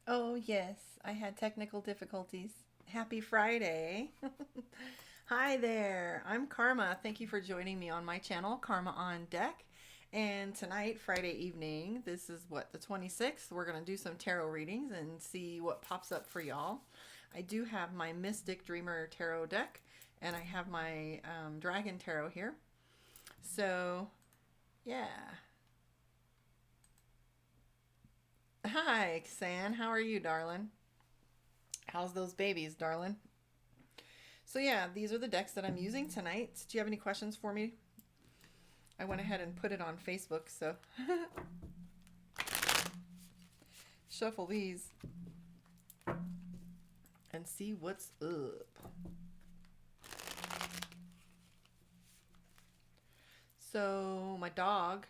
Oh, yes, I had technical difficulties. Happy Friday. Hi there. I'm Karma. Thank you for joining me on my channel, Karma on Deck. And tonight, Friday evening, this is what, the 26th, we're going to do some tarot readings and see what pops up for y'all. I do have my Mystic Dreamer tarot deck, and I have my Dragon tarot here. So, yeah. Hi, Xan. How are you, darling? How's those babies, darling? So yeah, these are the decks that I'm using tonight. Do you have any questions for me? I went ahead and put it on Facebook, so shuffle these and see what's up. So my dog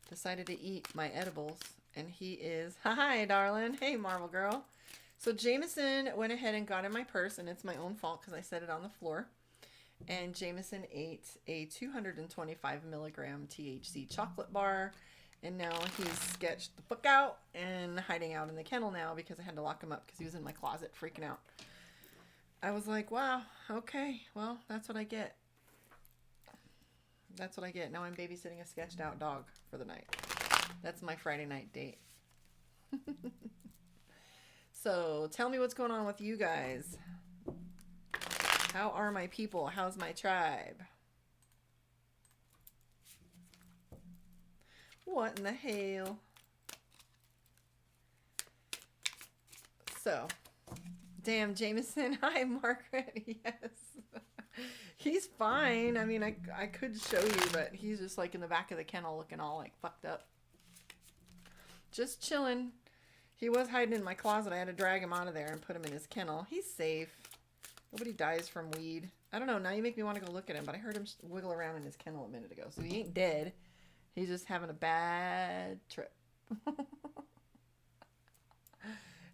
decided to eat my edibles, and he is, hi, darling. Hey, Marvel Girl. So Jameson went ahead and got in my purse, and it's my own fault because I set it on the floor. And Jameson ate a 225 milligram THC chocolate bar, and now he's sketched the fuck out and hiding out in the kennel now because I had to lock him up because he was in my closet freaking out. I was like, wow, okay, well, that's what I get. That's what I get. Now I'm babysitting a sketched out dog for the night. That's my Friday night date. So tell me what's going on with you guys. How are my people? How's my tribe? What in the hell? So, damn, Jameson. Hi, Margaret. Yes. He's fine. I mean, I could show you, but he's just like in the back of the kennel looking all like fucked up. Just chilling. He was hiding in my closet. I had to drag him out of there and put him in his kennel. He's safe. Nobody dies from weed. I don't know. Now you make me want to go look at him, but I heard him wiggle around in his kennel a minute ago. So he ain't dead. He's just having a bad trip.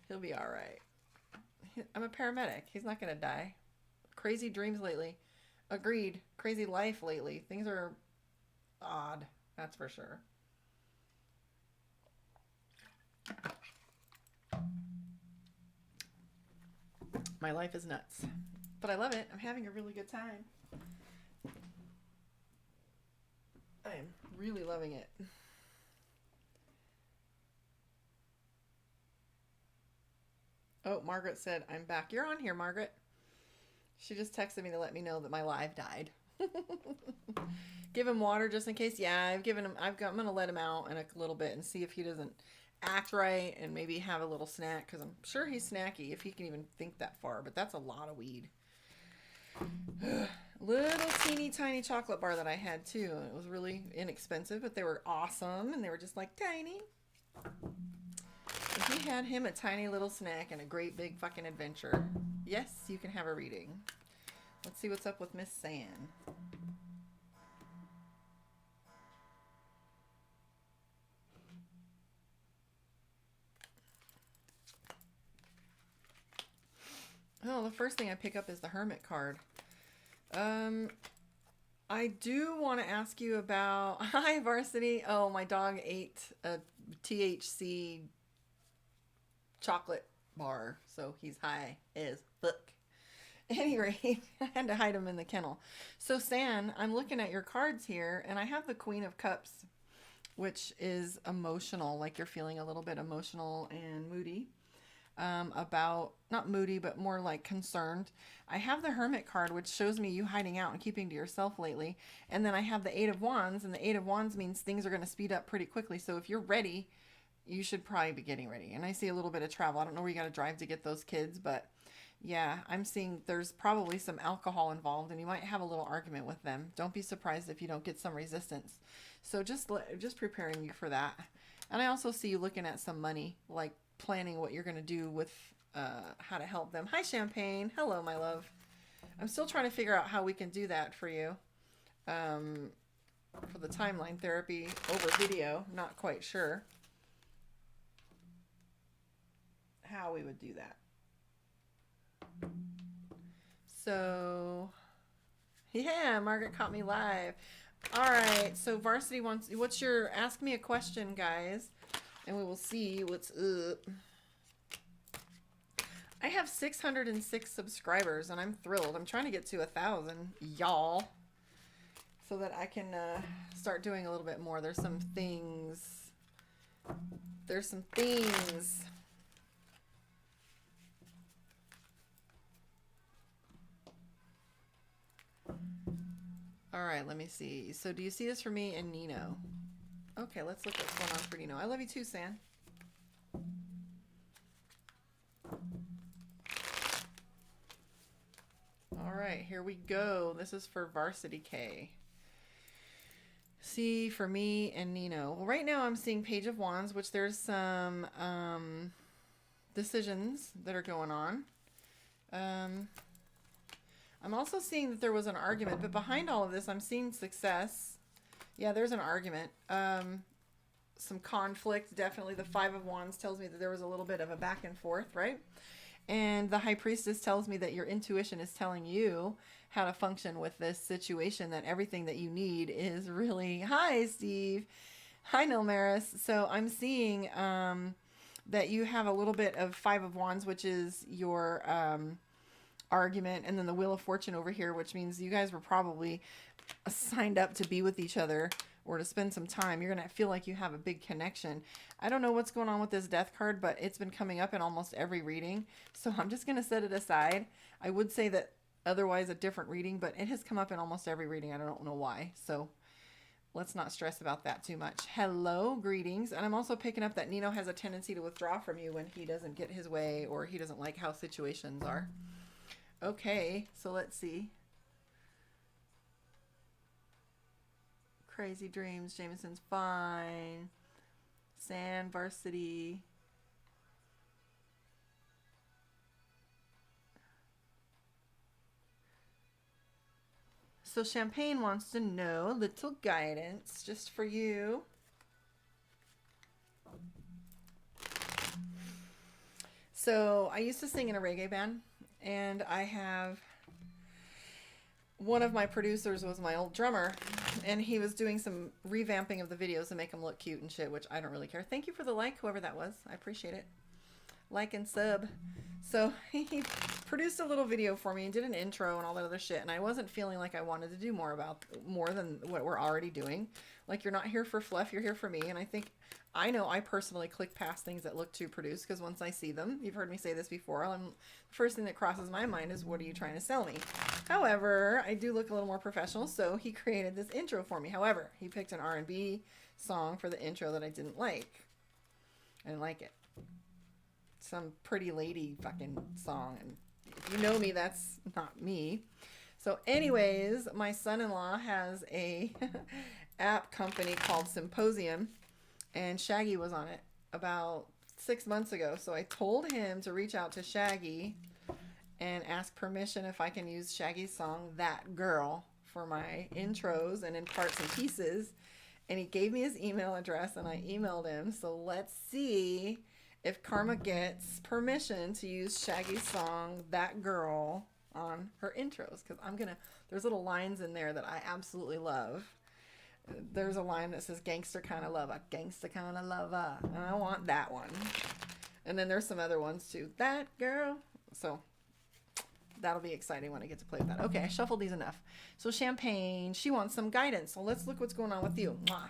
He'll be all right. I'm a paramedic. He's not going to die. Crazy dreams lately. Agreed. Crazy life lately. Things are odd. That's for sure. My life is nuts. But I love it. I'm having a really good time. I am really loving it. Oh, Margaret said, I'm back. You're on here, Margaret. She just texted me to let me know that my live died. Give him water just in case. Yeah, I've given him. I'm gonna let him out in a little bit and see if he doesn't act right and maybe have a little snack because I'm sure he's snacky if he can even think that far. But that's a lot of weed. Little teeny tiny chocolate bar that I had too. It was really inexpensive, but they were awesome and they were just like tiny. And he had him a tiny little snack and a great big fucking adventure. Yes, you can have a reading. Let's see what's up with Miss San. Oh, the first thing I pick up is the Hermit card. I do want to ask you about hi Varsity. Oh, my dog ate a THC chocolate bar, so he's high as fuck. Anyway, I had to hide him in the kennel. So, San, I'm looking at your cards here, and I have the Queen of Cups, which is emotional, like you're feeling a little bit emotional and moody. About not moody but more like concerned. I have the Hermit card, which shows me you hiding out and keeping to yourself lately, and then I have the Eight of Wands, and the Eight of Wands means things are going to speed up pretty quickly. So if you're ready, you should probably be getting ready. And I see a little bit of travel. I don't know where you got to drive to get those kids, but yeah, I'm seeing there's probably some alcohol involved, and you might have a little argument with them. Don't be surprised if you don't get some resistance. So just preparing you for that. And I also see you looking at some money, like planning what you're going to do with how to help them. Hi, Champagne. Hello, my love. I'm still trying to figure out how we can do that for you. For the timeline therapy over video. Not quite sure how we would do that. So, yeah, Margaret caught me live. All right, so Varsity wants, what's your, ask me a question, guys, and we will see what's up. I have 606 subscribers, and I'm thrilled. I'm trying to get to 1,000, y'all, so that I can start doing a little bit more. There's some things. All right, let me see. So do you see this for me and Nino? Okay, let's look what's going on for Nino. I love you too, San. All right, here we go. This is for Varsity K. See, for me and Nino. Well, right now I'm seeing Page of Wands, which there's some decisions that are going on. I'm also seeing that there was an argument, but behind all of this, I'm seeing success. Yeah, there's an argument. Some conflict, definitely. The Five of Wands tells me that there was a little bit of a back and forth, right? And the High Priestess tells me that your intuition is telling you how to function with this situation, that everything that you need is really... Hi, Steve. Hi, Nilmaris. So I'm seeing that you have a little bit of Five of Wands, which is your argument, and then the Wheel of Fortune over here, which means you guys were probably signed up to be with each other or to spend some time. You're going to feel like you have a big connection. I don't know what's going on with this Death card, but it's been coming up in almost every reading. So I'm just going to set it aside. I would say that otherwise a different reading, but it has come up in almost every reading. I don't know why. So let's not stress about that too much. Hello, greetings. And I'm also picking up that Nino has a tendency to withdraw from you when he doesn't get his way or he doesn't like how situations are. Okay, so let's see. Crazy Dreams, Jameson's fine. San, Varsity. So Champagne wants to know a little guidance just for you. So I used to sing in a reggae band, and I have... One of my producers was my old drummer, and he was doing some revamping of the videos to make them look cute and shit, which I don't really care. Thank you for the like, whoever that was. I appreciate it. Like and sub. So he produced a little video for me and did an intro and all that other shit, and I wasn't feeling like I wanted to do more than what we're already doing. Like, you're not here for fluff, you're here for me, and I know I personally click past things that look too produced, because once I see them, you've heard me say this before, the first thing that crosses my mind is, what are you trying to sell me? However, I do look a little more professional, so he created this intro for me. However, he picked an R&B song for the intro that I didn't like. I didn't like it. Some pretty lady fucking song, and if you know me, that's not me. So anyways, my son-in-law has a app company called Symposium, and Shaggy was on it about 6 months ago. So I told him to reach out to Shaggy and ask permission if I can use Shaggy's song, That Girl, for my intros and in parts and pieces. And he gave me his email address, and I emailed him. So let's see if Karma gets permission to use Shaggy's song, That Girl, on her intros. Because there's little lines in there that I absolutely love. There's a line that says, gangster kind of lover, gangster kind of lover. And I want that one. And then there's some other ones too. That girl. So that'll be exciting when I get to play with that. Okay, I shuffled these enough. So Champagne, she wants some guidance. So let's look what's going on with you. Mwah.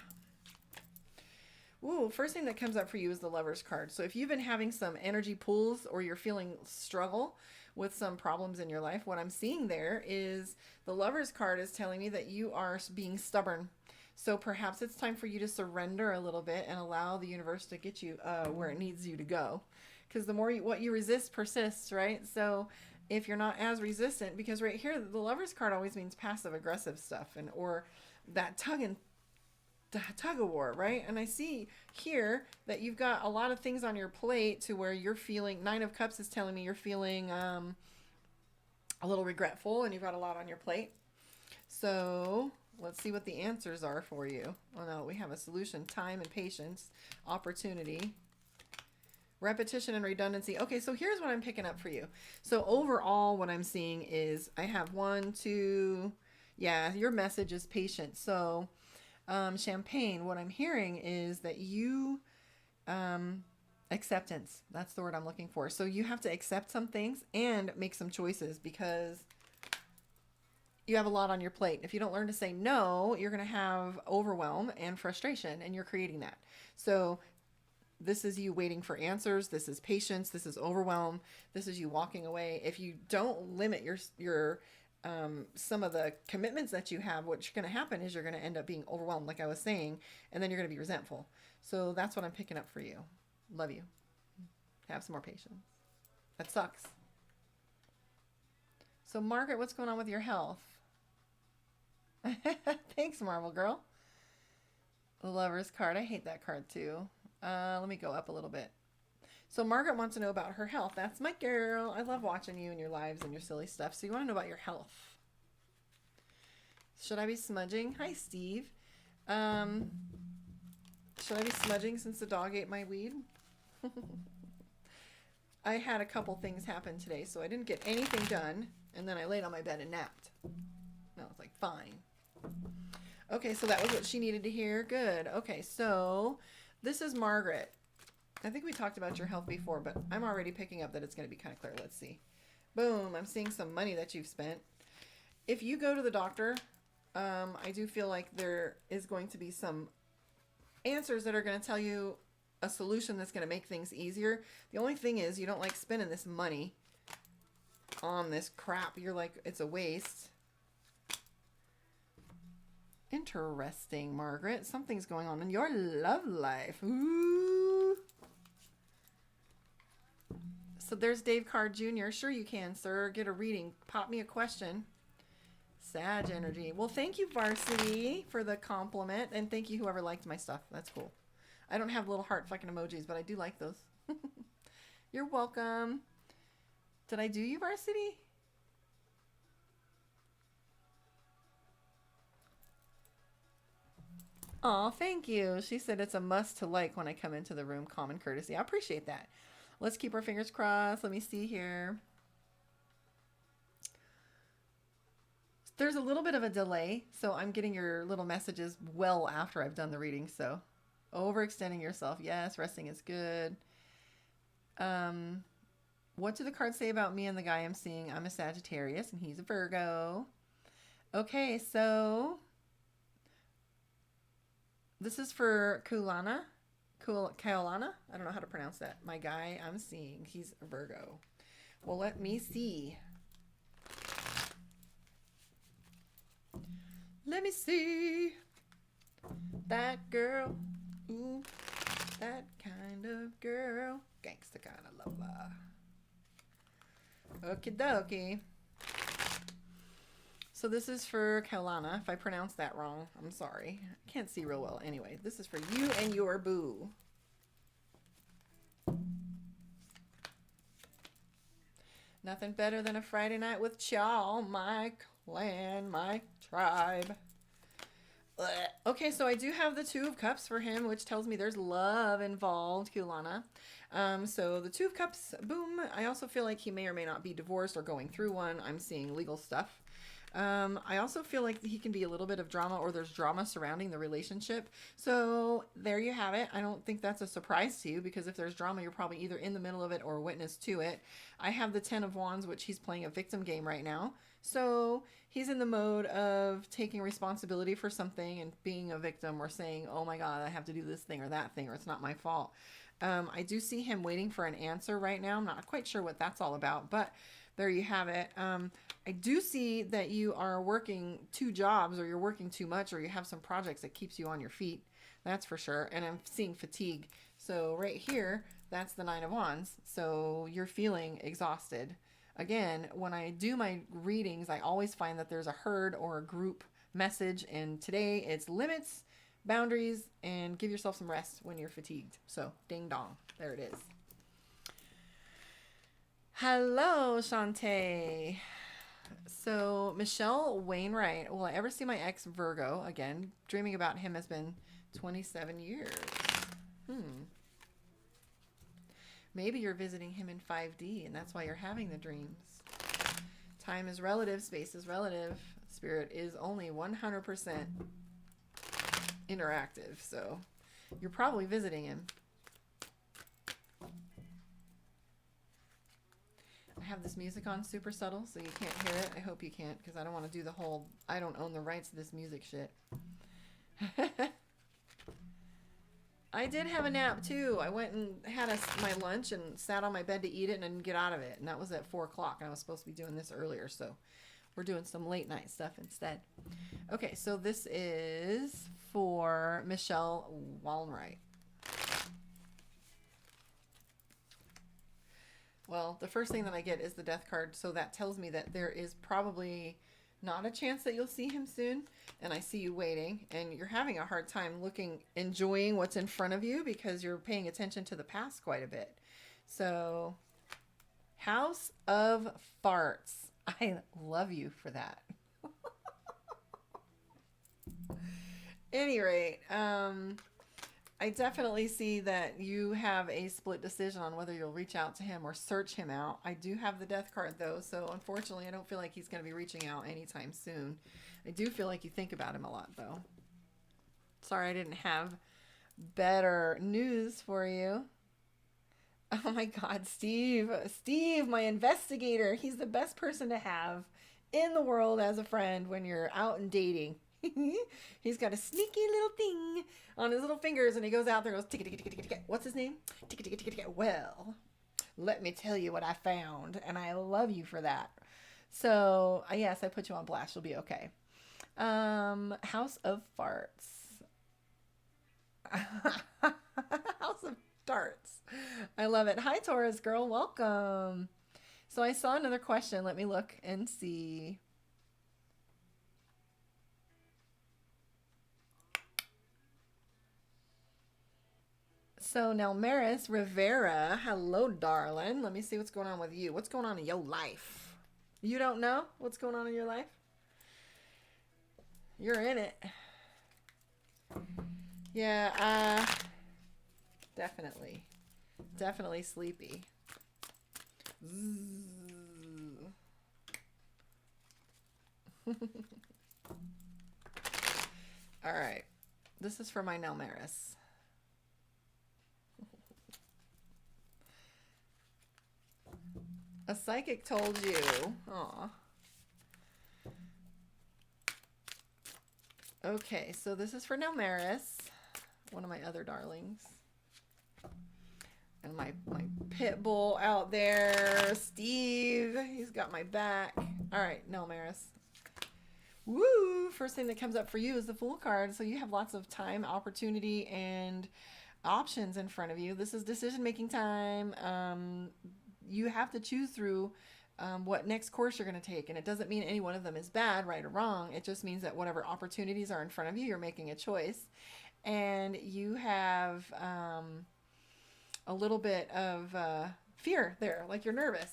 Ooh, first thing that comes up for you is the Lover's card. So if you've been having some energy pulls or you're feeling struggle with some problems in your life, what I'm seeing there is the Lover's card is telling me that you are being stubborn. So perhaps it's time for you to surrender a little bit and allow the universe to get you where it needs you to go. Because the more what you resist persists, right? So if you're not as resistant, because right here, the Lover's card always means passive aggressive stuff, and or that tug of war, right? And I see here that you've got a lot of things on your plate to where you're feeling, Nine of Cups is telling me you're feeling a little regretful, and you've got a lot on your plate. So let's see what the answers are for you. Oh no, we have a solution: time and patience, opportunity, repetition and redundancy. Okay, so here's what I'm picking up for you. So overall, what I'm seeing is I have 1, 2, yeah, your message is patient. So Champagne, what I'm hearing is that you Acceptance. That's the word I'm looking for. So you have to accept some things and make some choices because you have a lot on your plate. If you don't learn to say no, you're going to have overwhelm and frustration, and you're creating that. So this is you waiting for answers. This is patience. This is overwhelm. This is you walking away. If you don't limit your some of the commitments that you have, what's going to happen is you're going to end up being overwhelmed, like I was saying, and then you're going to be resentful. So that's what I'm picking up for you. Love you. Have some more patience. That sucks. So Margaret, what's going on with your health? Thanks, Marvel Girl. The Lover's card. I hate that card too. Let me go up a little bit. So Margaret wants to know about her health. That's my girl. I love watching you and your lives and your silly stuff. So you want to know about your health. Should I be smudging? Hi, Steve. Should I be smudging since the dog ate my weed? I had a couple things happen today, so I didn't get anything done. And then I laid on my bed and napped. And I was like, fine. Okay, so that was what she needed to hear. Good. Okay, so this is Margaret. I think we talked about your health before, but I'm already picking up that it's going to be kind of clear. Let's see. Boom. I'm seeing some money that you've spent. If you go to the doctor, I do feel like there is going to be some answers that are going to tell you a solution that's going to make things easier. The only thing is you don't like spending this money on this crap. You're like, it's a waste. Interesting, Margaret. Something's going on in your love life. Ooh. So there's Dave Card Jr. Sure you can, sir. Get a reading. Pop me a question. Sag energy. Well, thank you, Varsity, for the compliment. And thank you, whoever liked my stuff. That's cool. I don't have little heart fucking emojis, but I do like those. You're welcome. Did I do you, Varsity? Aw, thank you. She said it's a must to like when I come into the room. Common courtesy. I appreciate that. Let's keep our fingers crossed. Let me see here. There's a little bit of a delay, so I'm getting your little messages well after I've done the reading. So overextending yourself. Yes, resting is good. What do the cards say about me and the guy I'm seeing? I'm a Sagittarius and he's a Virgo. Okay, so this is for Kaolana. Kaolana? I don't know how to pronounce that. My guy I'm seeing, he's a Virgo. Well, let me see. Let me see. That girl. Ooh, that kind of girl. Gangsta kind of lover. Okie dokie. So this is for Kaolana. If I pronounced that wrong, I'm sorry. I can't see real well. Anyway, this is for you and your boo. Nothing better than a Friday night with y'all, my clan, my tribe. Okay, so I do have the Two of Cups for him, which tells me there's love involved, Kaolana. So the Two of Cups, boom. I also feel like he may or may not be divorced or going through one. I'm seeing legal stuff. I also feel like he can be a little bit of drama, or there's drama surrounding the relationship. So there you have it. I don't think that's a surprise to you, because if there's drama, you're probably either in the middle of it or witness to it. I have the Ten of Wands, which he's playing a victim game right now. So he's in the mode of taking responsibility for something and being a victim, or saying, oh my God, I have to do this thing or that thing, or it's not my fault. I do see him waiting for an answer right now. I'm not quite sure what that's all about, but there you have it. I do see that you are working 2 jobs, or you're working too much, or you have some projects that keeps you on your feet. That's for sure. And I'm seeing fatigue. So right here, that's the 9 of Wands. So you're feeling exhausted. Again, when I do my readings, I always find that there's a herd or a group message. And today it's limits, boundaries, and give yourself some rest when you're fatigued. So ding dong. There it is. Hello, Shantae. So Michelle Wainwright. Will I ever see my ex Virgo again? Dreaming about him has been 27 years. Maybe you're visiting him in 5D and that's why you're having the dreams. Time is relative. Space is relative. Spirit is only 100% interactive. So you're probably visiting him. I have this music on super subtle so you can't hear it. I hope you can't because I don't want to do the whole I don't own the rights to this music shit. I did have a nap too. I went and had my lunch and sat on my bed to eat it and didn't get out of it. And that was at 4 o'clock. And I was supposed to be doing this earlier. So we're doing some late night stuff instead. Okay, so this is for Michelle Wallenwright. Well, the first thing that I get is the death card. So that tells me that there is probably not a chance that you'll see him soon. And I see you waiting and you're having a hard time enjoying what's in front of you because you're paying attention to the past quite a bit. So, House of Farts. I love you for that. Any rate, I definitely see that you have a split decision on whether you'll reach out to him or search him out. I do have the death card though, so unfortunately I don't feel like he's going to be reaching out anytime soon. I do feel like you think about him a lot though. Sorry I didn't have better news for you. Oh my God, Steve. Steve, my investigator. He's the best person to have in the world as a friend when you're out and dating. He's got a sneaky little thing on his little fingers and he goes out there and goes, tick, tick, tick, tick, tick. What's his name? Tick, tick, tick, tick. Well, let me tell you what I found. And I love you for that. So, yes, I put you on blast. You'll be okay. House of Farts. House of Darts. I love it. Hi, Taurus girl. Welcome. So I saw another question. Let me look and see. So now Maris Rivera. Hello, darling. Let me see what's going on with you. What's going on in your life? You don't know what's going on in your life? You're in it. Yeah, definitely. Definitely sleepy. All right. This is for my Nelmaris. A psychic told you. Aw. Okay, so this is for Nelmaris, one of my other darlings. And my pit bull out there, Steve. He's got my back. All right, Nelmaris. Woo! First thing that comes up for you is the Fool card. So you have lots of time, opportunity, and options in front of you. This is decision-making time. You have to choose through what next course you're going to take. And it doesn't mean any one of them is bad, right or wrong. It just means that whatever opportunities are in front of you, you're making a choice. And you have a little bit of fear there, like you're nervous.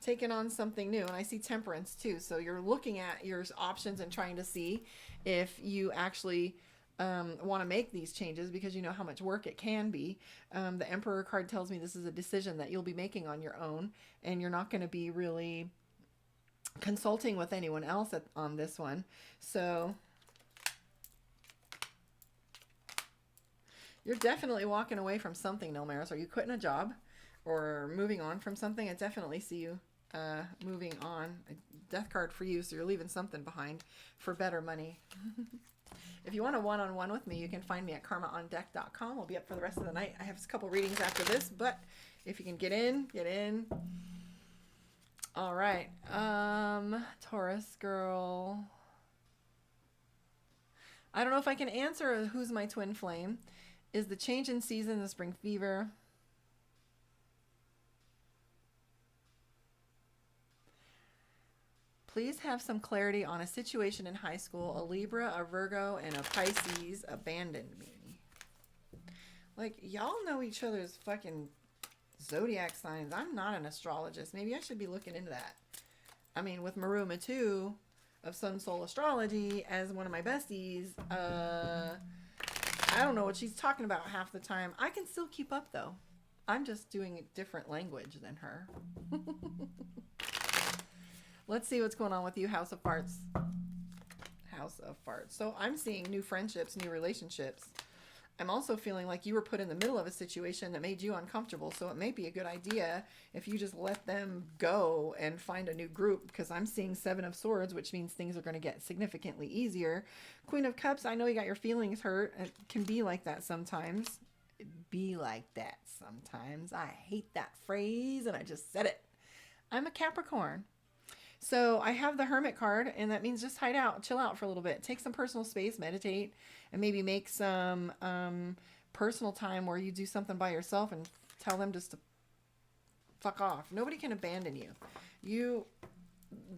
Taking on something new. And I see temperance too. So you're looking at your options and trying to see if you actually want to make these changes because you know how much work it can be. The Emperor card tells me this is a decision that you'll be making on your own and you're not going to be really consulting with anyone else on this one. So you're definitely walking away from something, Nelmaris. Are you quitting a job or moving on from something? I definitely see you moving on. A death card for you, so you're leaving something behind for better money. If you want a one-on-one with me, you can find me at karmaondeck.com. I'll be up for the rest of the night. I have a couple readings after this, but if you can get in, get in. All right. Taurus girl. I don't know if I can answer who's my twin flame. Is the change in season the spring fever? Please have some clarity on a situation in high school. A Libra, a Virgo, and a Pisces abandoned me. Like, y'all know each other's fucking zodiac signs. I'm not an astrologist. Maybe I should be looking into that. I mean, with Meru too, of Sun Soul Astrology as one of my besties, I don't know what she's talking about half the time. I can still keep up, though. I'm just doing a different language than her. Let's see what's going on with you, House of Farts. House of Farts. So I'm seeing new friendships, new relationships. I'm also feeling like you were put in the middle of a situation that made you uncomfortable. So it may be a good idea if you just let them go and find a new group, because I'm seeing Seven of Swords, which means things are going to get significantly easier. Queen of Cups, I know you got your feelings hurt. It can be like that sometimes. Be like that sometimes. I hate that phrase and I just said it. I'm a Capricorn. So I have the Hermit card, and that means just hide out, chill out for a little bit, take some personal space, meditate, and maybe make some personal time where you do something by yourself and tell them just to fuck off. Nobody can abandon you.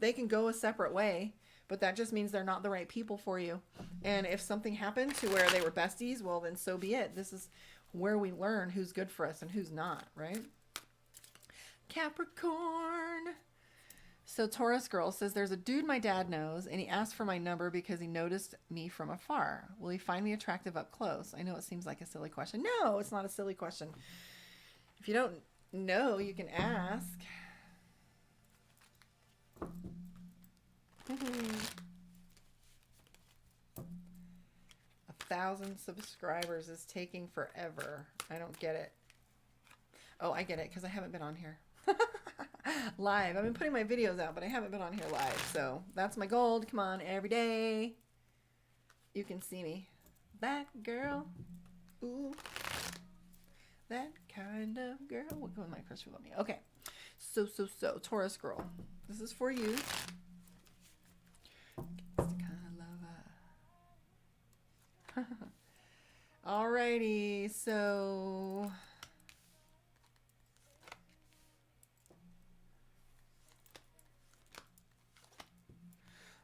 They can go a separate way, but that just means they're not the right people for you. And if something happened to where they were besties, well, then so be it. This is where we learn who's good for us and who's not, right? Capricorn. So Taurus girl says, there's a dude my dad knows, and he asked for my number because he noticed me from afar. Will he find me attractive up close? I know it seems like a silly question. No, it's not a silly question. If you don't know, you can ask. 1,000 subscribers is taking forever. I don't get it. Oh, I get it, because I haven't been on here live. I've been putting my videos out, but I haven't been on here live. So that's my goal. Come on, every day you can see me. That girl. Ooh. That kind of girl. We'll go with my crush who love me. Okay. So, Taurus girl. This is for you. Alrighty, so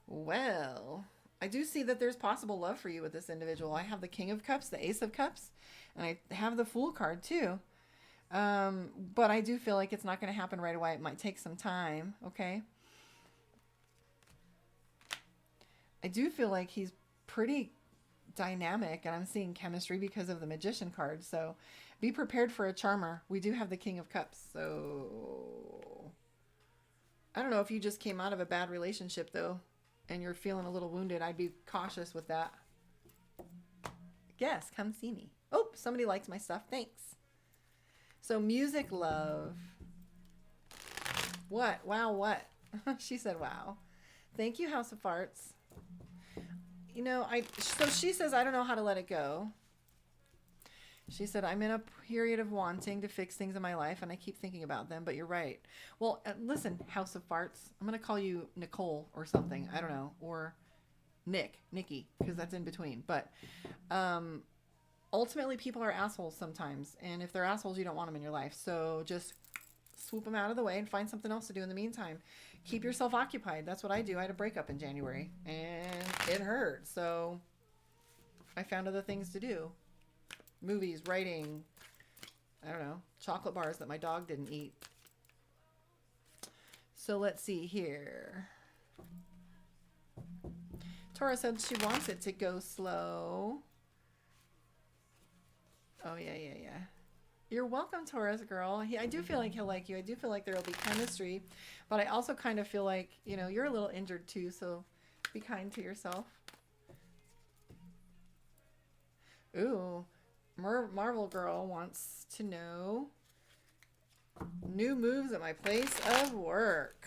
well, I do see that there's possible love for you with this individual. I have the King of Cups, the Ace of Cups, and I have the Fool card too. But I do feel like it's not going to happen right away. It might take some time, okay? I do feel like he's pretty dynamic, and I'm seeing chemistry because of the Magician card. So be prepared for a charmer. We do have the King of Cups. So I don't know if you just came out of a bad relationship though, and you're feeling a little wounded. I'd be cautious with that. Yes, come see me. Oh, somebody likes my stuff. Thanks. So music love. What? Wow, what? She said wow. Thank you, House of Farts. You know, so she says, I don't know how to let it go. She said, I'm in a period of wanting to fix things in my life, and I keep thinking about them, but you're right. Well, listen, House of Farts, I'm going to call you Nicole or something. I don't know. Or Nikki, because that's in between. But ultimately, people are assholes sometimes. And if they're assholes, you don't want them in your life. So just swoop them out of the way and find something else to do in the meantime. Keep yourself occupied. That's what I do. I had a breakup in January, and it hurt. So I found other things to do. Movies, writing, I don't know, chocolate bars that my dog didn't eat. So let's see here. Taurus said she wants it to go slow. Oh, yeah. You're welcome, Taurus girl. I do feel like he'll like you. I do feel like there will be chemistry. But I also kind of feel like, you know, you're a little injured too. So be kind to yourself. Ooh. Marvel girl wants to know new moves at my place of work.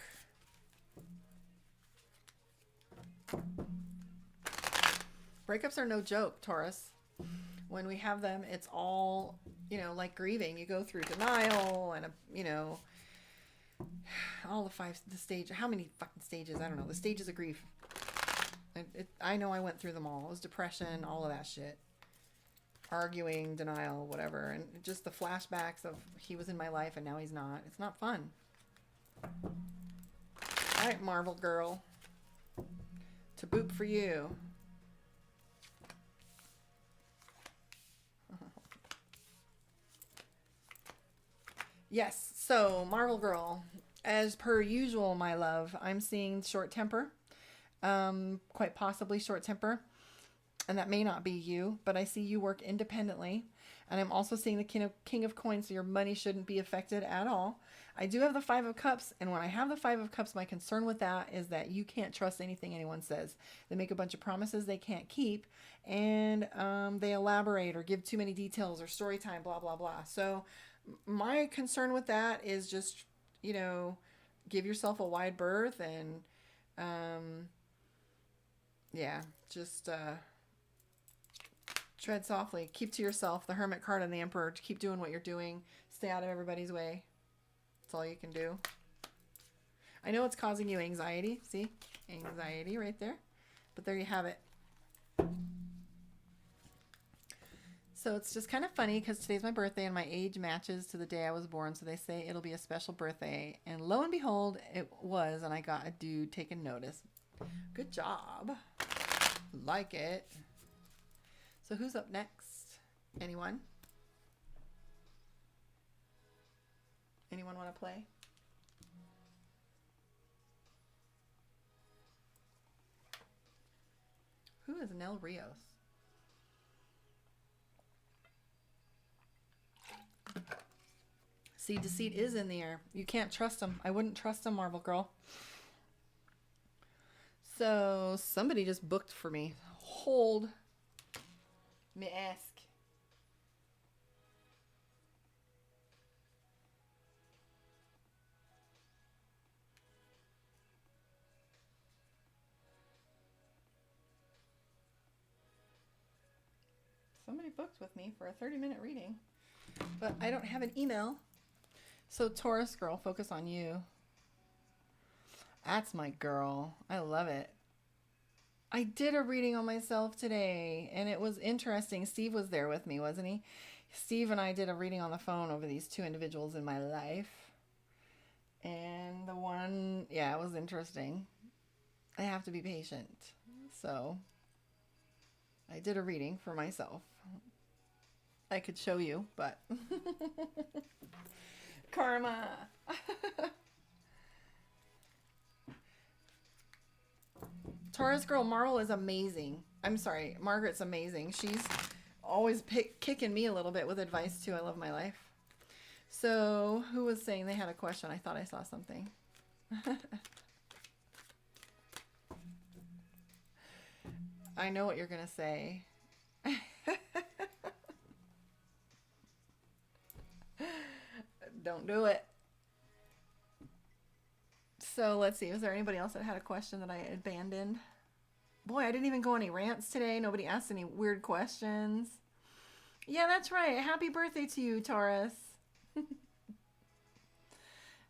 Breakups are no joke, Taurus. When we have them, it's all, you know, like grieving. You go through denial and, you know, all the stages. How many fucking stages? I don't know. The stages of grief. I know I went through them all. It was depression, all of that shit. Arguing, denial, whatever. And just the flashbacks of he was in my life and now he's not. It's not fun. All right, Marvel girl. To boop for you. Yes, so Marvel girl, as per usual, my love, I'm seeing short temper, quite possibly short temper. and that may not be you, but I see you work independently. And I'm also seeing the King of Coins, so your money shouldn't be affected at all. I do have the Five of Cups, and when I have the Five of Cups, my concern with that is that you can't trust anything anyone says. They make a bunch of promises they can't keep, and they elaborate or give too many details or story time, blah, blah, blah. So my concern with that is just, you know, give yourself a wide berth and, yeah, just tread softly. Keep to yourself. The Hermit card and the Emperor. Keep doing what you're doing. Stay out of everybody's way. That's all you can do. I know it's causing you anxiety. See? Anxiety right there. But there you have it. So it's just kind of funny because today's my birthday and my age matches to the day I was born. So they say it'll be a special birthday. And lo and behold, it was. And I got a dude taking notice. Good job. Like it. So who's up next? Anyone? Anyone want to play? Who is Nell Rios? See, deceit is in the air. You can't trust them. I wouldn't trust them, Marvel Girl. So somebody just booked for me. Hold. Me ask. Somebody booked with me for a 30-minute reading, but I don't have an email. So Taurus girl, focus on you. That's my girl. I love it. I did a reading on myself today, and it was interesting. Steve was there with me, wasn't he? Steve and I did a reading on the phone over these two individuals in my life. And the one, yeah, it was interesting. I have to be patient. So I did a reading for myself. I could show you, but karma. Taurus girl Marl is amazing. I'm sorry, Margaret's amazing. She's always kicking me a little bit with advice too. I love my life. So who was saying they had a question? I thought I saw something. I know what you're gonna say. Don't do it. So let's see. Was there anybody else that had a question that I abandoned? Boy, I didn't even go any rants today. Nobody asked any weird questions. Yeah, that's right. Happy birthday to you, Taurus.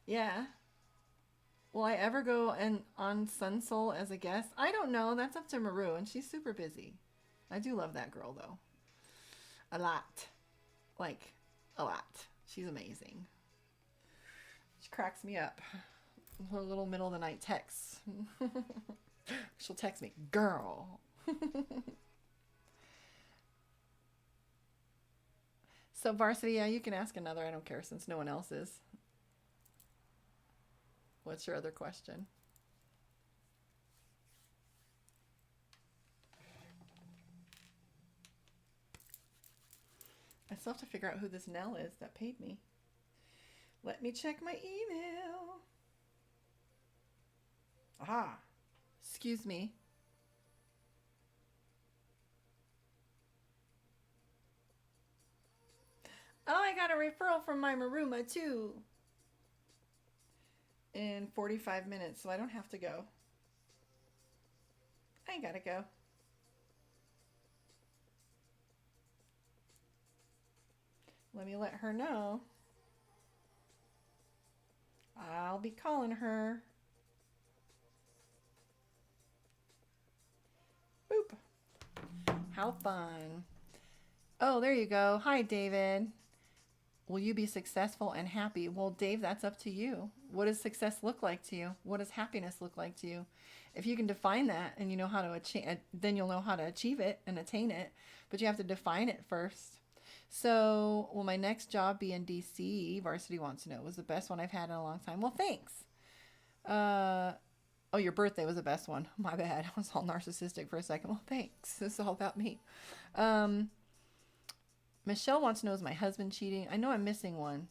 Yeah. Will I ever go on Sun Soul as a guest? I don't know. That's up to Meru, and she's super busy. I do love that girl, though. A lot. Like, a lot. She's amazing. She cracks me up. Her little middle of the night texts. She'll text me, girl. So Varsity, yeah, you can ask another. I don't care since no one else is. What's your other question? I still have to figure out who this Nell is that paid me. Let me check my email. Aha. Excuse me. Oh, I got a referral from my Maruma too. In 45 minutes, so I don't have to go. I ain't gotta go. Let me let her know. I'll be calling her. Boop. How fun. Oh, there you go. Hi, David. Will you be successful and happy? Well, Dave, that's up to you. What does success look like to you? What does happiness look like to you? If you can define that and you know how to achieve, then you'll know how to achieve it and attain it. But you have to define it first. So, will my next job be in DC? Varsity wants to know. It was the best one I've had in a long time. Well, thanks. Oh, your birthday was the best one. My bad. I was all narcissistic for a second. Well, thanks. This is all about me. Michelle wants to know, is my husband cheating? I know I'm missing one.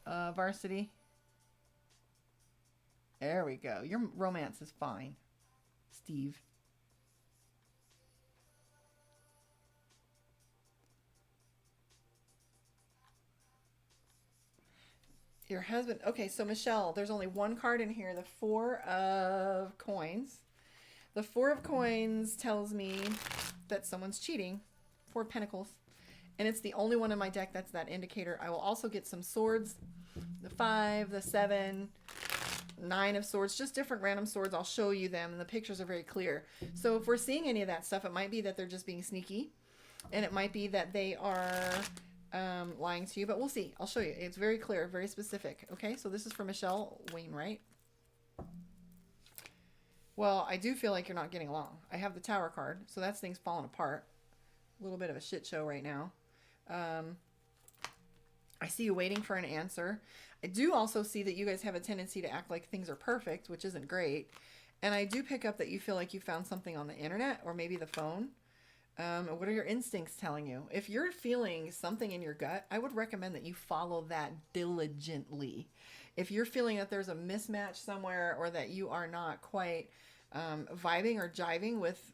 Varsity. There we go. Your romance is fine, Steve. Your husband. Okay, so Michelle, there's only one card in here, the Four of Coins. The Four of Coins tells me that someone's cheating. Four of Pentacles. And it's the only one in my deck that's that indicator. I will also get some swords. The 5, the 7, 9 of swords, just different random swords. I'll show you them, and the pictures are very clear. So if we're seeing any of that stuff, it might be that they're just being sneaky. And it might be that they are lying to you, but we'll see. I'll show you. It's very clear, very specific. Okay, so this is for Michelle Wainwright. Well, I do feel like you're not getting along. I have the Tower card, so that's things falling apart. A little bit of a shit show right now. I see you waiting for an answer. I do also see that you guys have a tendency to act like things are perfect, which isn't great. And I do pick up that you feel like you found something on the internet or maybe the phone. What are your instincts telling you? If you're feeling something in your gut, I would recommend that you follow that diligently. If you're feeling that there's a mismatch somewhere or that you are not quite vibing or jiving with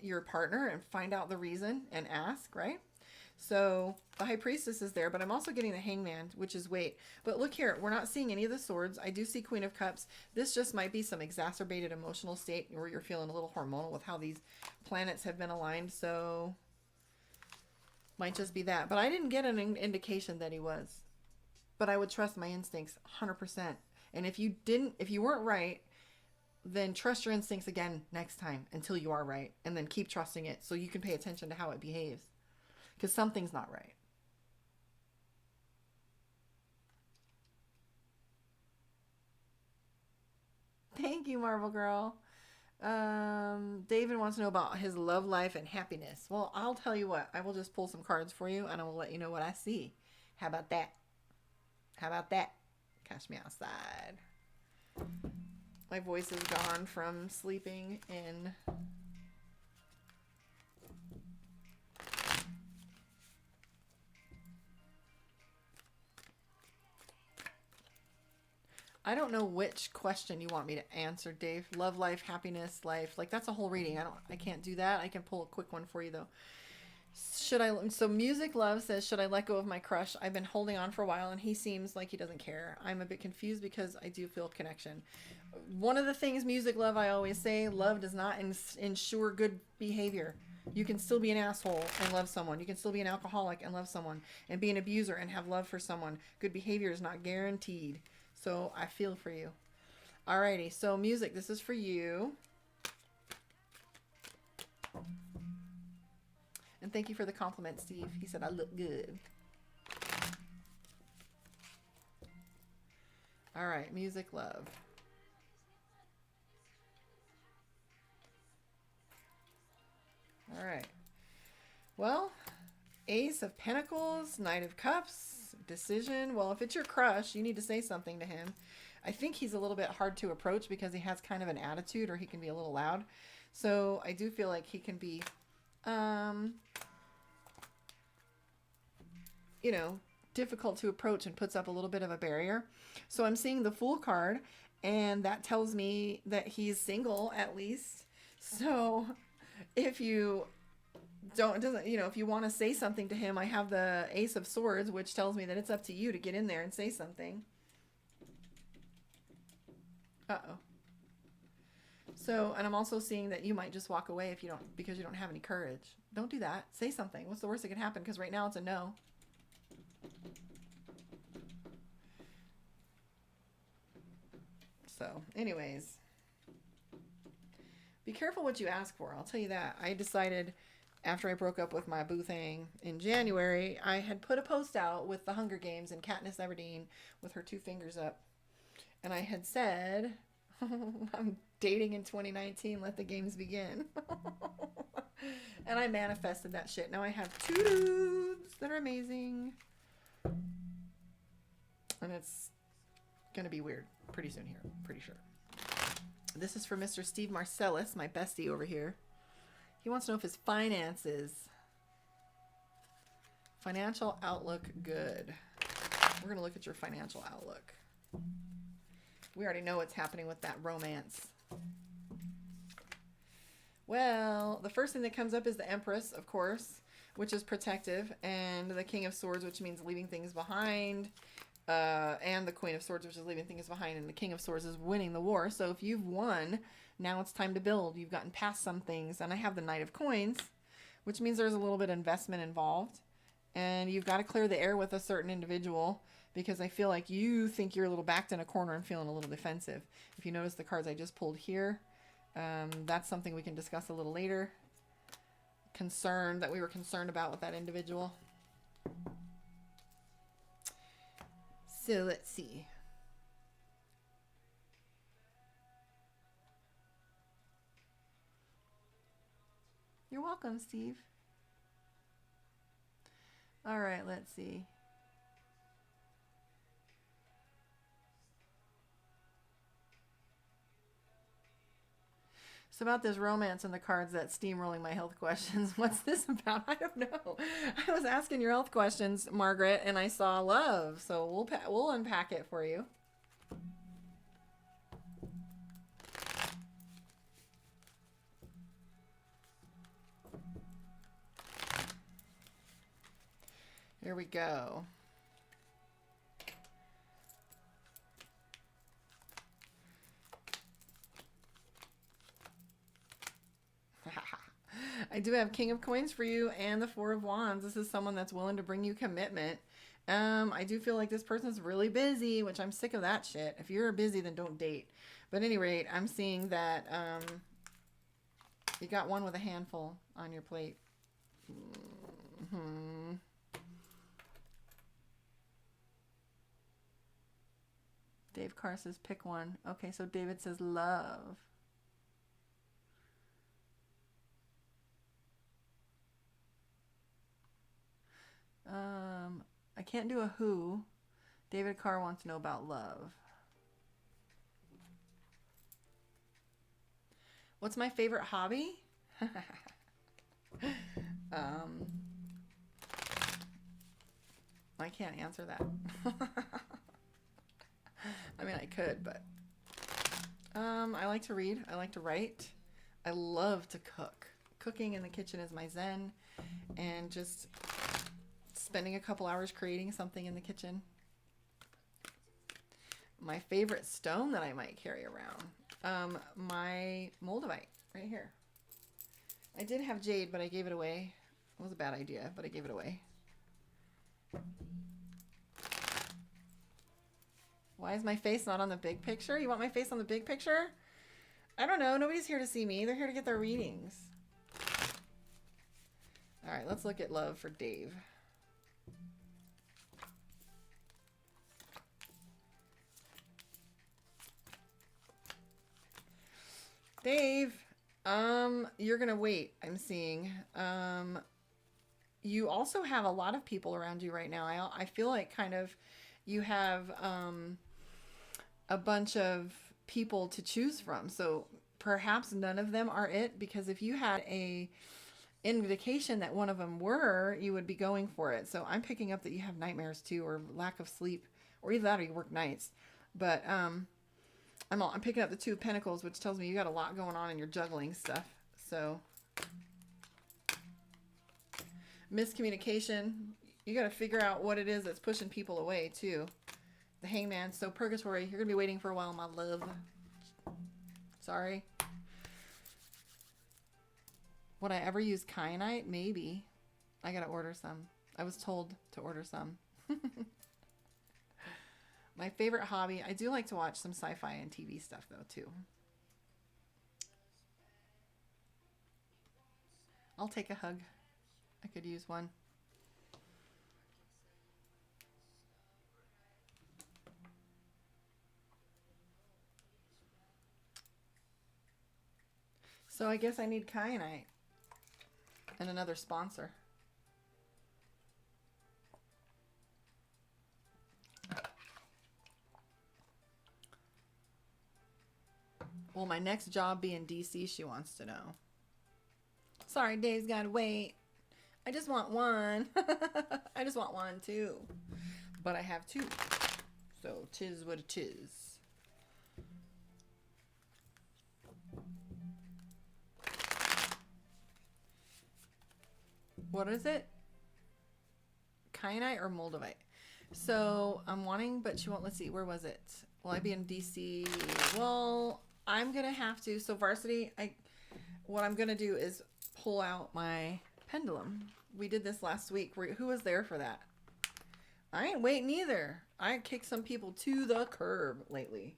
your partner, and find out the reason and ask, right? So the High Priestess is there, but I'm also getting the Hangman, which is wait. But look here, we're not seeing any of the swords. I do see Queen of Cups. This just might be some exacerbated emotional state where you're feeling a little hormonal with how these planets have been aligned. So might just be that. But I didn't get an indication that he was. But I would trust my instincts 100%. And if you weren't right, then trust your instincts again next time until you are right. And then keep trusting it so you can pay attention to how it behaves. Because something's not right. Thank you, Marvel Girl. David wants to know about his love life and happiness. Well, I'll tell you what. I will just pull some cards for you, and I will let you know what I see. How about that? How about that? Catch me outside. My voice is gone from sleeping in. I don't know which question you want me to answer, Dave. Love life, happiness, life. Like, that's a whole reading. I can't do that. I can pull a quick one for you though. So Music Love says, should I let go of my crush? I've been holding on for a while and he seems like he doesn't care. I'm a bit confused because I do feel connection. One of the things, Music Love, I always say, love does not ensure good behavior. You can still be an asshole and love someone. You can still be an alcoholic and love someone, and be an abuser and have love for someone. Good behavior is not guaranteed. So I feel for you. Alrighty, so Music, this is for you. And thank you for the compliment, Steve. He said I look good. All right, Music Love. All right. Well, Ace of Pentacles, Knight of Cups, decision. Well, if it's your crush, you need to say something to him. I think he's a little bit hard to approach because he has kind of an attitude, or he can be a little loud. So I do feel like he can be, you know, difficult to approach and puts up a little bit of a barrier. So I'm seeing the Fool card, and that tells me that he's single at least. So if you if you want to say something to him, I have the Ace of Swords, which tells me that it's up to you to get in there and say something. Uh-oh. So, and I'm also seeing that you might just walk away because you don't have any courage. Don't do that. Say something. What's the worst that can happen? Because right now it's a no. So, anyways, be careful what you ask for. I'll tell you that. I decided after I broke up with my boo thing in January, I had put a post out with the Hunger Games and Katniss Everdeen with her 2 fingers up. And I had said, I'm dating in 2019, let the games begin. And I manifested that shit. Now I have 2 dudes that are amazing. And it's going to be weird pretty soon here, pretty sure. This is for Mr. Steve Marcellus, my bestie over here. He wants to know if his financial outlook good. We're going to look at your financial outlook. We already know what's happening with that romance. Well, the first thing that comes up is the Empress, of course, which is protective, and the King of Swords, which means leaving things behind, and the Queen of Swords, which is leaving things behind, and the King of Swords is winning the war. So if you've won, now it's time to build. You've gotten past some things, and I have the Knight of Coins, which means there's a little bit of investment involved, and you've got to clear the air with a certain individual, because I feel like you think you're a little backed in a corner and feeling a little defensive. If you notice the cards I just pulled here, that's something we can discuss a little later. Concern that we were concerned about with that individual. So let's see. You're welcome, Steve. All right, let's see. So about this romance in the cards that's steamrolling my health questions. What's this about? I don't know. I was asking your health questions, Margaret, and I saw love. So we'll unpack it for you. Here we go. I do have King of Coins for you and the Four of Wands. This is someone that's willing to bring you commitment. I do feel like this person's really busy, which I'm sick of that shit. If you're busy, then don't date. But at any rate, I'm seeing that you got one with a handful on your plate. Dave Carr says pick one. Okay, so David says love. I can't do a who. David Carr wants to know about love. What's my favorite hobby? I can't answer that. I mean, I could, but I like to read. I like to write. I love to cook. Cooking in the kitchen is my zen, and just spending a couple hours creating something in the kitchen. My favorite stone that I might carry around, my moldavite right here. I did have jade, but I gave it away. It was a bad idea, but I gave it away. Why is my face not on the big picture? You want my face on the big picture? I don't know. Nobody's here to see me. They're here to get their readings. All right, let's look at love for Dave. Dave, you're going to wait, I'm seeing. You also have a lot of people around you right now. I feel like kind of you have a bunch of people to choose from. So perhaps none of them are it, because if you had a indication that one of them were, you would be going for it. So I'm picking up that you have nightmares too, or lack of sleep, or either that or you work nights. But I'm picking up the Two of Pentacles, which tells me you got a lot going on and you're juggling stuff. So miscommunication. You got to figure out what it is that's pushing people away too. The Hangman. So purgatory. You're going to be waiting for a while, my love. Sorry. Would I ever use kyanite? Maybe. I got to order some. I was told to order some. My favorite hobby. I do like to watch some sci-fi and TV stuff though too. I'll take a hug. I could use one. So I guess I need kyanite and another sponsor. Will my next job be in DC? She wants to know. Sorry, Dave's gotta wait. I just want one. I just want one too. But I have two. So, tis what it is. What is it? Kyanite or Moldavite? So, I'm wanting, but she won't. Let's see. Where was it? Will I be in DC? Well, I'm going to have to. So, Varsity, what I'm going to do is pull out my pendulum. We did this last week. Who was there for that? I ain't waiting either. I kicked some people to the curb lately.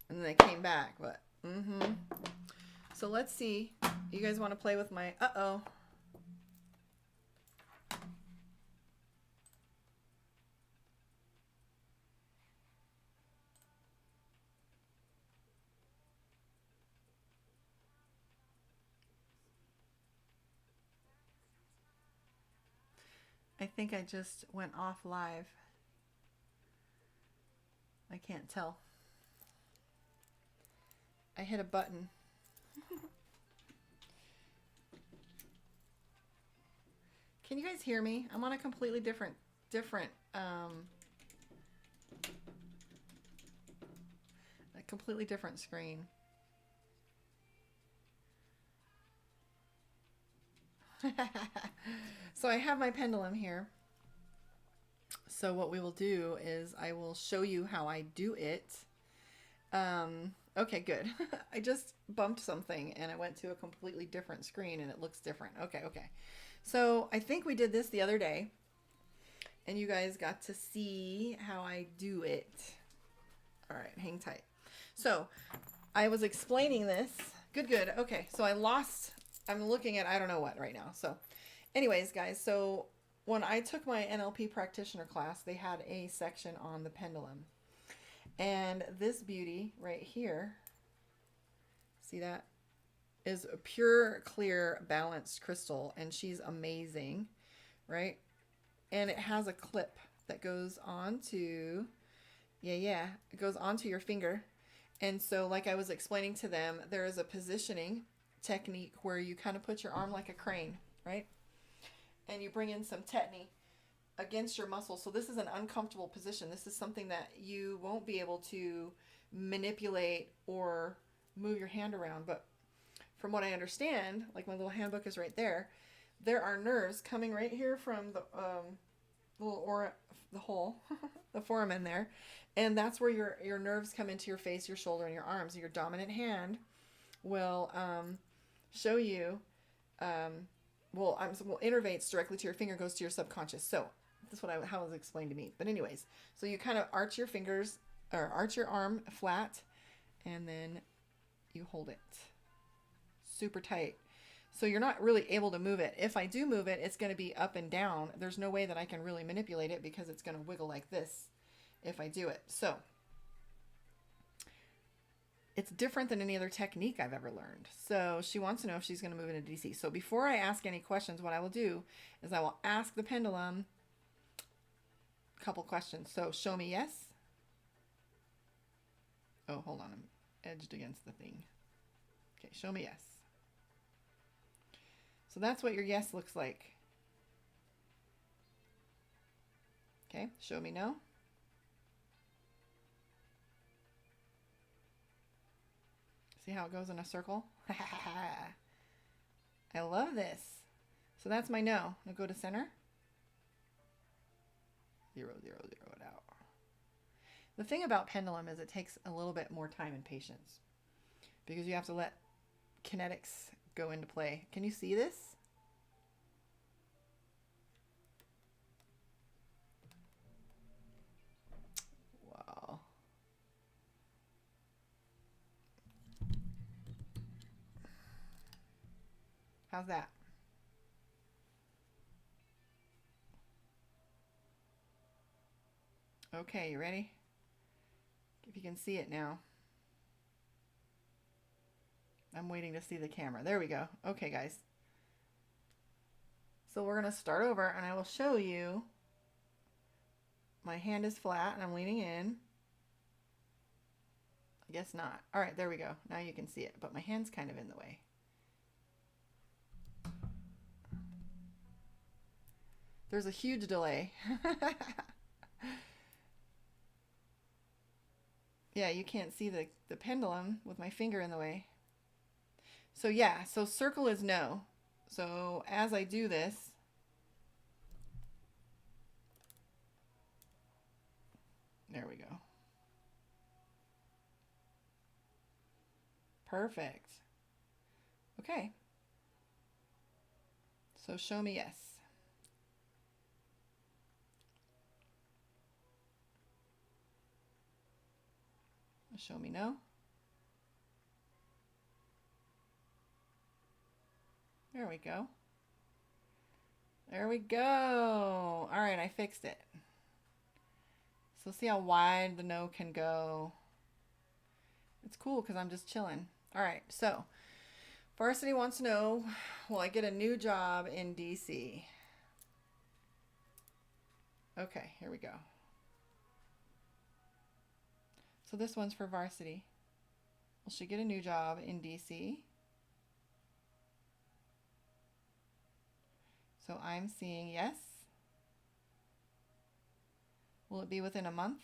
And then they came back, but So let's see. You guys want to play with my uh-oh. I think I just went off live. I can't tell. I hit a button. Can you guys hear me? I'm on a completely different screen. So I have my pendulum here. So what we will do is I will show you how I do it. Okay, good. I just bumped something and I went to a completely different screen and it looks different. Okay. So I think we did this the other day and you guys got to see how I do it. All right, hang tight. So I was explaining this. Good. Okay, so I'm looking at I don't know what right now. So anyways, guys, so when I took my NLP practitioner class, they had a section on the pendulum. And this beauty right here, see that, is a pure, clear, balanced crystal. And she's amazing, right? And it has a clip that goes onto, it goes onto your finger. And so like I was explaining to them, there is a positioning technique where you kind of put your arm like a crane, right? And you bring in some tetany against your muscle. So this is an uncomfortable position. This is something that you won't be able to manipulate or move your hand around. But from what I understand, like my little handbook is right there, there are nerves coming right here from the the hole, the foramen there. And that's where your nerves come into your face, your shoulder, and your arms. Your dominant hand will show you, will innervates directly to your finger, goes to your subconscious. So that's how it was explained to me. But anyways, so you kind of arch your fingers or arch your arm flat and then you hold it super tight. So you're not really able to move it. If I do move it, it's going to be up and down. There's no way that I can really manipulate it because it's going to wiggle like this if I do it. So it's different than any other technique I've ever learned. So she wants to know if she's going to move into DC. So before I ask any questions, what I will do is I will ask the pendulum a couple questions. So show me yes. Oh, hold on. I'm edged against the thing. Okay, show me yes. So that's what your yes looks like. Okay, show me no. See how it goes in a circle? I love this. So that's my no. Now go to center. 0, 0, 0 it out. The thing about pendulum is it takes a little bit more time and patience because you have to let kinetics go into play. Can you see this? Wow. How's that? Okay, you ready? If you can see it now. I'm waiting to see the camera. There we go. Okay, guys. So we're going to start over and I will show you. My hand is flat and I'm leaning in. Guess not. All right, there we go. Now you can see it, but my hand's kind of in the way. There's a huge delay. Yeah, you can't see the pendulum with my finger in the way. So yeah, so circle is no. So as I do this, there we go. Perfect. Okay. So show me yes. Show me no. There we go. There we go. All right, I fixed it. So see how wide the no can go. It's cool because I'm just chilling. All right, so Varsity wants to know, will I get a new job in DC? Okay, here we go. So this one's for Varsity. Will she get a new job in DC? So I'm seeing yes. Will it be within a month?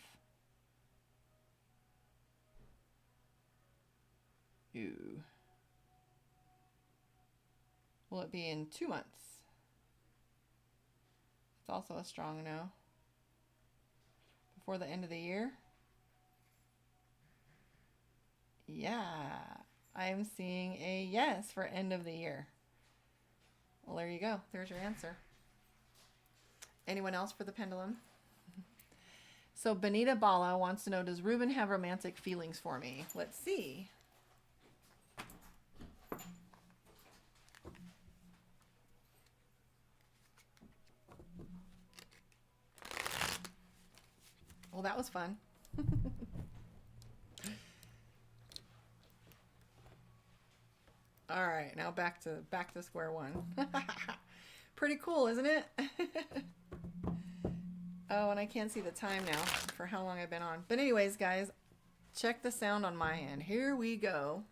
Ooh. Will it be in 2 months? It's also a strong no. Before the end of the year? Yeah, I'm seeing a yes for end of the year. Well, there you go. There's your answer. Anyone else for the pendulum? So Benita Bala wants to know, does Ruben have romantic feelings for me? Let's see. Well, that was fun. All right, now back to square one. Pretty cool, isn't it? Oh, and I can't see the time now for how long I've been on. But anyways, guys, check the sound on my end. Here we go.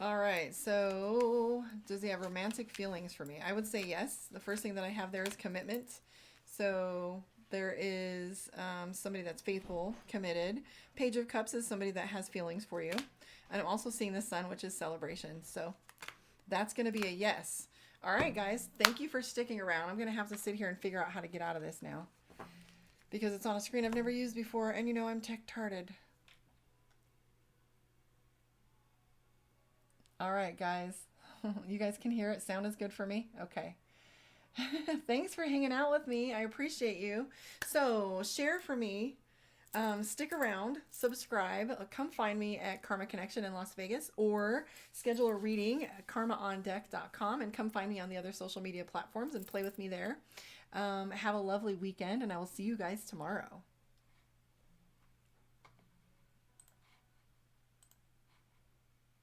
All right, so does he have romantic feelings for me? I would say yes. The first thing that I have there is commitment. So there is somebody that's faithful, committed. Page of Cups is somebody that has feelings for you. And I'm also seeing the Sun, which is celebration. So that's going to be a yes. All right, guys, thank you for sticking around. I'm going to have to sit here and figure out how to get out of this now, because it's on a screen I've never used before, and you know I'm tech-tarded. All right, guys. You guys can hear it. Sound is good for me? Okay. Thanks for hanging out with me. I appreciate you. So share for me. Stick around. Subscribe. Come find me at Karma Connection in Las Vegas, or schedule a reading at karmaondeck.com, and come find me on the other social media platforms and play with me there. Have a lovely weekend, and I will see you guys tomorrow.